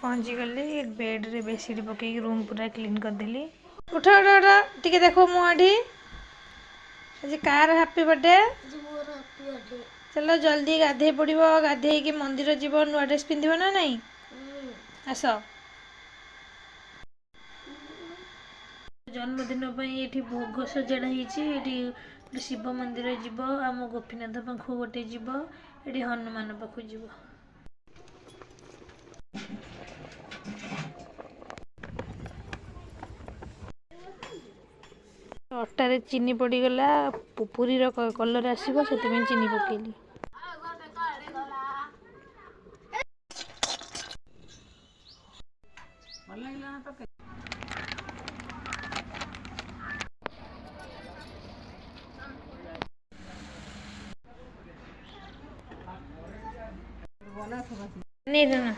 पहुँची गली बेड रे बेडशीट पकई रूम पूरा क्लीन करदेली। उठ उठ उठ टिके देखो मुँहटी आज कार हैप्पी बर्थडे। चलो जल्दी गाधे पड़ो, गाधे मंदिर जीव नुआ ड्रेस पिंधिब ना नहीं। आस जन्मदिन ये भोग सजाड़ा होती। शिव मंदिर जीव, आम गोपीनाथ पाख गोटे जीव, ये हनुमान पाख जीव। अटारे चीनी पड़गला, पुरी कलर आसो से चीनी पकेली। नहीं रहना